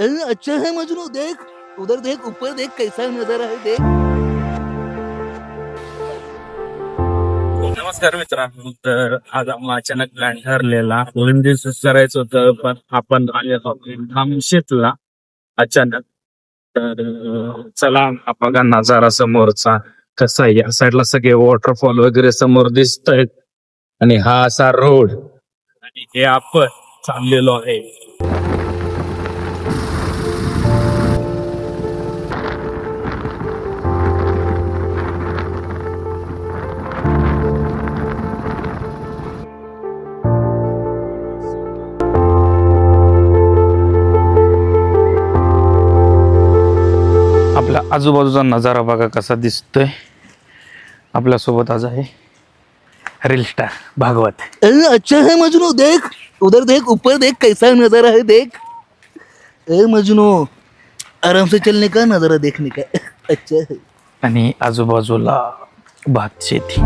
अच्छा है मजनू, देख उधर, देख ऊपर, देख कैसा नजारा है, देख। नमस्कार मित्रांनो. तर आज आम्हाला अचानक प्लॅन ठरलेला दोन दिवस करायचं होतं, पण आपण आलेलो नामशेतला अचानक. तर चला हा बघा नजारा समोरचा कसा आहे. या साईडला सगळे वॉटरफॉल वगैरे समोर दिसत आहेत आणि हा असा रोड आणि हे आपण चाललेलो आहे. आपल्या आजूबाजूचा नजारा बघा कसा दिसतोय. आपल्यासोबत आज आहे रील स्टार भागवत. अच्छा है मजनू, देख उधर, देख ऊपर, देख कैसा नजारा है, देख। मजनू, आराम से चलने का, नजारा देखने का। अच्छा है। आणि आजूबाजूला भात शेती.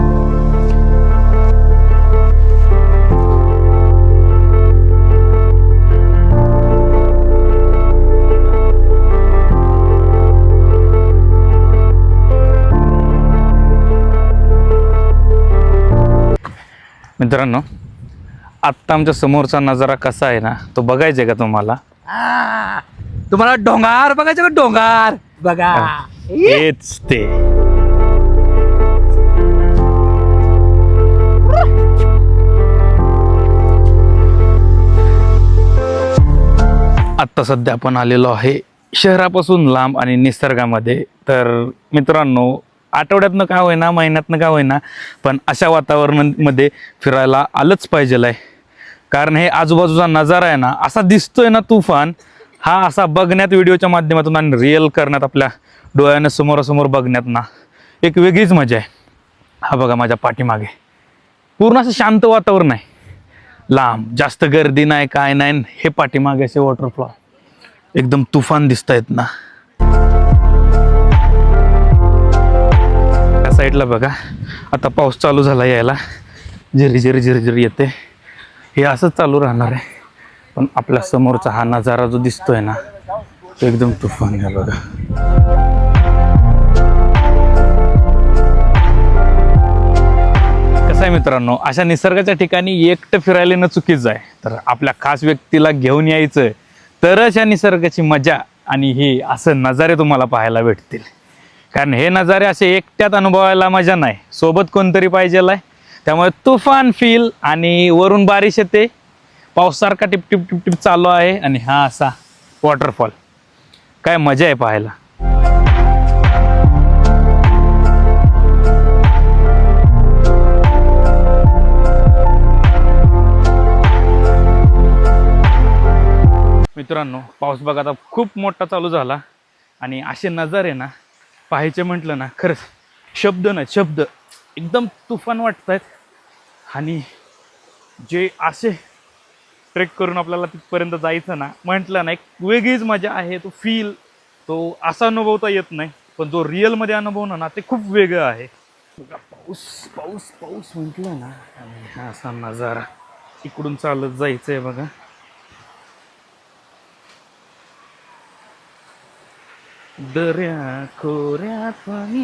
मित्रांनो, आत्ता आमच्या समोरचा नजारा कसा आहे ना, तो बघायचा आहे का तुम्हाला? तुम्हाला डोंगर बघायचं का? डोंगर बघा, हेच ते. आत्ता सध्या आपण आलेलो आहे शहरापासून लांब आणि निसर्गामध्ये. तर मित्रांनो, आठवड्यातनं का होईना, महिन्यातनं का होईना, पण अशा वातावरणामध्ये फिरायला आलंच पाहिजेल आहे. कारण हे आजूबाजूचा नजारा आहे ना, असा दिसतोय ना तुफान, हा असा बघण्यात व्हिडिओच्या माध्यमातून आणि रिअल करण्यात, आपल्या डोळ्याने समोरासमोर बघण्यात ना एक वेगळीच मजा आहे. हा बघा माझ्या पाठीमागे पूर्ण असं शांत वातावरण आहे, लांब, जास्त गर्दी नाही, काय नाही. हे पाठीमागे असे वॉटरफॉल एकदम तुफान दिसत आहेत ना. त्या साईडला बघा आता पाऊस चालू झाला यायला, झिरी झिरी झिरी झिरी येते. हे असंच चालू राहणार आहे. पण आपल्या समोरचा हा नजारा जो दिसतोय ना, तो एकदम तुफान आहे बघा. कसं आहे मित्रांनो, अशा निसर्गाच्या ठिकाणी एकटं फिरायला येणं चुकीचं आहे. तर आपल्या खास व्यक्तीला घेऊन यायचं, तरच या निसर्गाची मजा आणि हे असं नजारे तुम्हाला पाहायला भेटतील. कारण हे नजारे असे एकट्यात अनुभवायला मजा नाही, सोबत कोणतरी पाहिजेल आहे. त्यामुळे तुफान फील, आणि वरून बारिश येते, पावसासारखा टिप टिप टिप टिप चालू आहे, आणि हा असा वॉटरफॉल. काय मजा आहे पाहायला. मित्रांनो, पाऊस बघा आता खूप मोठा चालू झाला, आणि असे नजारे ना पाहायचे म्हटलं ना, खरंच शब्द नाही, शब्द एकदम तुफान वाटत आहेत. आणि जे असे ट्रेक करून आपल्याला तिथपर्यंत जायचं ना म्हटलं ना, एक वेगळीच मजा आहे. तो फील, तो असा अनुभवता येत नाही, पण जो रिअलमध्ये अनुभवणं ना, ते खूप वेगळं आहे. बघा पाऊस पाऊस पाऊस म्हटलं ना, आणि हा असा नजारा. इकडून चालत जायचं आहे बघा. दर्या खोऱ्यात पाणी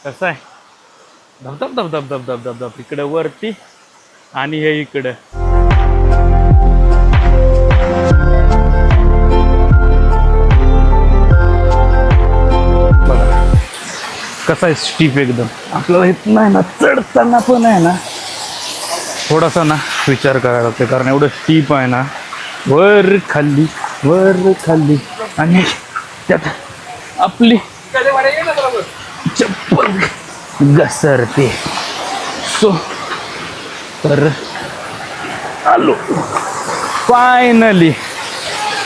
कसं आहे, धबधब धबधब धबधब धबधब इकडं वरती, आणि हे इकडं. बघा कसा आहे स्टीप एकदम. आपल्याला इथं नाही ना, चढताना पण आहे ना थोडासा ना विचार करायला लागतो, कारण एवढं स्टीप आहे ना, वर खाल्ली वर खाल्ली, आणि त्यात आपली चप्पल घसरते. सो तर आलो फायनली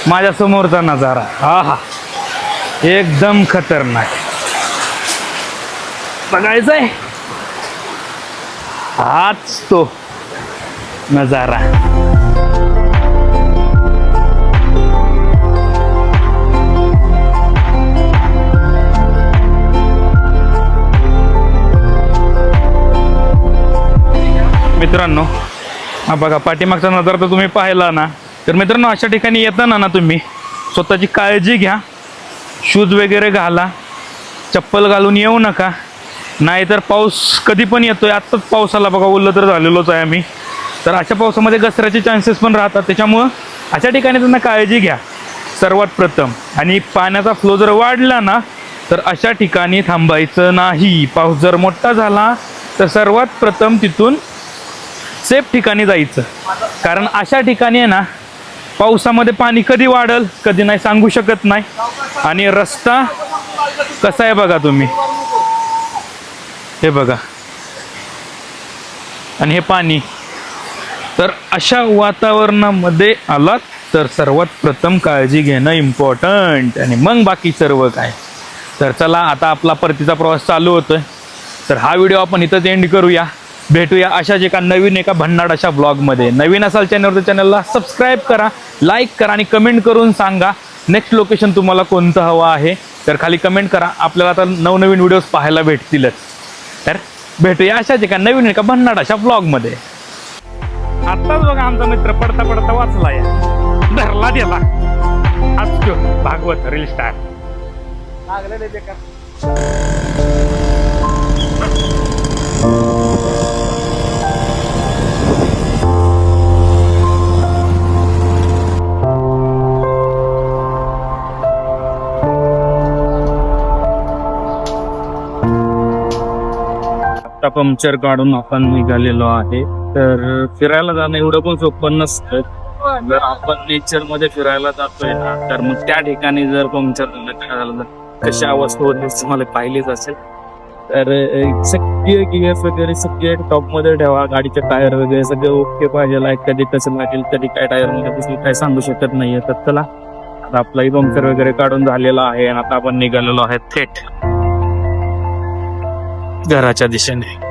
माझ्या समोरचा नजारा. हा हा, एकदम खतरनाक. बघायचंय, हाच तो नजारा. मित्रांनो, हा बघा पाठीमागचा नजारा तर तुम्ही पाहिला ना, तर मित्रांनो, अशा ठिकाणी येताना ना तुम्ही स्वतःची काळजी घ्या, शूज वगैरे घाला, चप्पल घालून येऊ नका, नाहीतर पाऊस कधी पण येतोय. आत्ताच पावसाला बघा, ओलं तर झालेलोच आहे आम्ही. तर अशा पावसामध्ये घसराचे चान्सेस पण राहतात, त्याच्यामुळं अशा ठिकाणी त्यांना काळजी घ्या सर्वात प्रथम. आणि पाण्याचा फ्लो जर वाढला ना तर अशा ठिकाणी थांबायचं नाही. पाऊस जर मोठा झाला तर सर्वात प्रथम तिथून सेफ ठिकाणी जायचं, कारण अशा ठिकाणी आहे ना पावसामध्ये पाणी कधी वाढल कधी नाही सांगू शकत नाही. आणि रस्ता कसा आहे बघा तुम्ही, हे बघा, आणि हे पाणी. तर अशा वातावरणामध्ये आलात तर सर्वात प्रथम काळजी घेणं इम्पॉर्टंट, आणि मग बाकी सर्व काय. तर चला, आता आपला परतीचा प्रवास चालू होतोय. तर हा व्हिडिओ आपण इथंच एंड करूया. भेटूया अशाच एका भन्नाट अशा ब्लॉगमध्ये. नवीन असाल चॅनलला सबस्क्राईब करा, लाईक करा आणि कमेंट करून सांगा नेक्स्ट लोकेशन तुम्हाला कोणतं हवं आहे. तर खाली कमेंट करा, आपल्याला आता नवनवीन व्हिडिओज पाहायला भेटतीलच. तर भेटूया अशाच एका भन्नाट अशा ब्लॉगमध्ये. आत्ताच बघा आमचा मित्र पडता पडता वाचला, या धरला त्याला आज भागवत रील स्टार. आता पंक्चर काढून आपण निघालेलो आहे. तर फिरायला जाणं एवढं पण सोपं नसतं. जर आपण नेचर मध्ये फिरायला जातोय ना, तर मग त्या ठिकाणी जर पंक्चर झालं तर कशी अवस्था होती तुम्हाला पाहिलीच असेल. तर सगळे गिअर्स वगैरे सगळे टॉप मध्ये ठेवा, गाडीचे टायर वगैरे सगळे ओके पाहिजे. कधी कसं लागेल, कधी काय टायर मध्ये काय सांगू शकत नाहीये. तर चला, आता आपलाही पंक्चर वगैरे काढून झालेला आहे आणि आता आपण निघालेलो आहे थेट घराच्या दिशेने.